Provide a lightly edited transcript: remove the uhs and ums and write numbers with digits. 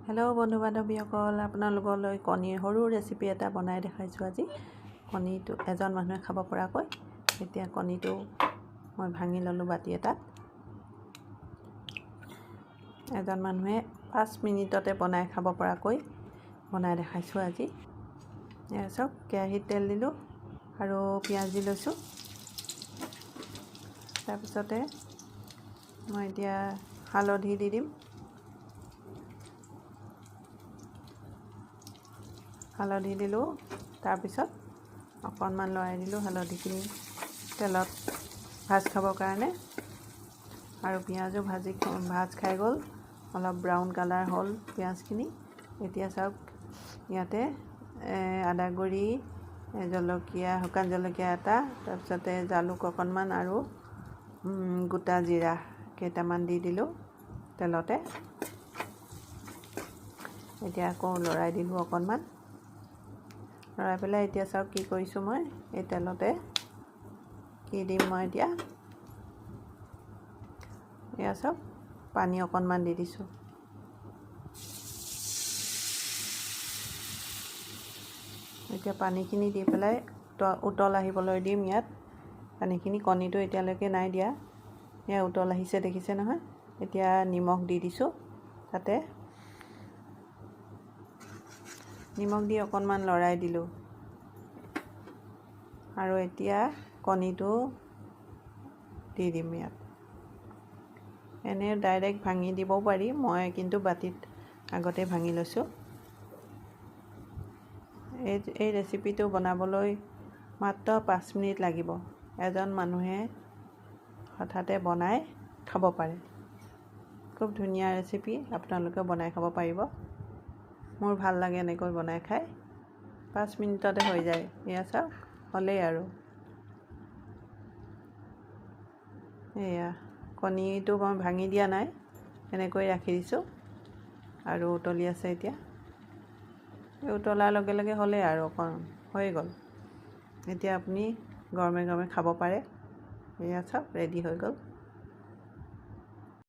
Hello' বন্ধু বান্ধৱীসকল, আপোনালোকলৈ কণীৰ সৰু ৰেচিপি এটা বনাই দেখাইছোঁ আজি। কণীটো এজন মানুহে খাব পৰাকৈ। এতিয়া কণীটো মই ভাঙি ল'লোঁ বাতি এটাত। এজন মানুহে 5 মিনিটতে বনাই খাব পৰাকৈ বনাই দেখাইছোঁ আজি। এয়া চাওক, কেৰাহীত তেল দিলোঁ আৰু পিঁয়াজ দি লৈছোঁ। তাৰপিছতে মই এতিয়া হালধি দি দিম। হালধি দিলোঁ, তাৰপিছত অকণমান লৰাই দিলোঁ হালধিখিনি তেলত ভাজ খাবৰ কাৰণে। আৰু পিঁয়াজো ভাজ খাই গ'ল, অলপ ব্ৰাউন কালাৰ হ'ল পিঁয়াজখিনি। এতিয়া চাওক, ইয়াতে আদা গুড়ি, জলকীয়া, শুকান জলকীয়া এটা, তাৰপিছতে জালুক অকণমান আৰু গোটা জিৰা কেইটামান দি দিলোঁ তেলতে। এতিয়া আকৌ লৰাই দিলোঁ অকণমান। লৰাই পেলাই এতিয়া চাওক কি কৰিছোঁ মই, এই তেলতে কি দিম মই এতিয়া। এয়া চাওক, পানী অকণমান দি দিছোঁ। এতিয়া পানীখিনি দি পেলাই উতল আহিবলৈ দিম ইয়াত। পানীখিনি, কণীটো এতিয়ালৈকে নাই দিয়া। এয়া উতল আহিছে, দেখিছে নহয়। এতিয়া নিমখ দি দিছোঁ তাতে। নিমখ দি অকণমান লৰাই দিলোঁ। আৰু এতিয়া কণীটো দি দিম ইয়াত। এনেই ডাইৰেক্ট ভাঙি দিবও পাৰি, মই কিন্তু বাতিত আগতে ভাঙি লৈছোঁ। এই ৰেচিপিটো বনাবলৈ মাত্ৰ 5 মিনিট লাগিব। এজন মানুহে হঠাতে বনাই খাব পাৰে। খুব ধুনীয়া ৰেচিপি, আপোনালোকে বনাই খাব পাৰিব। মোৰ ভাল লাগে এনেকৈ বনাই খাই। 5 মিনিটতে হৈ যায়। এয়া চাওক, হ'লেই আৰু। এয়া কণীটো মই ভাঙি দিয়া নাই, এনেকৈ ৰাখি দিছোঁ আৰু উতলি আছে এতিয়া। এই উতলাৰ লগে লগে হ'লেই আৰু, অকণ হৈ গ'ল। এতিয়া আপুনি গৰমে গৰমে খাব পাৰে। এয়া চাওক, ৰেডি হৈ গ'ল।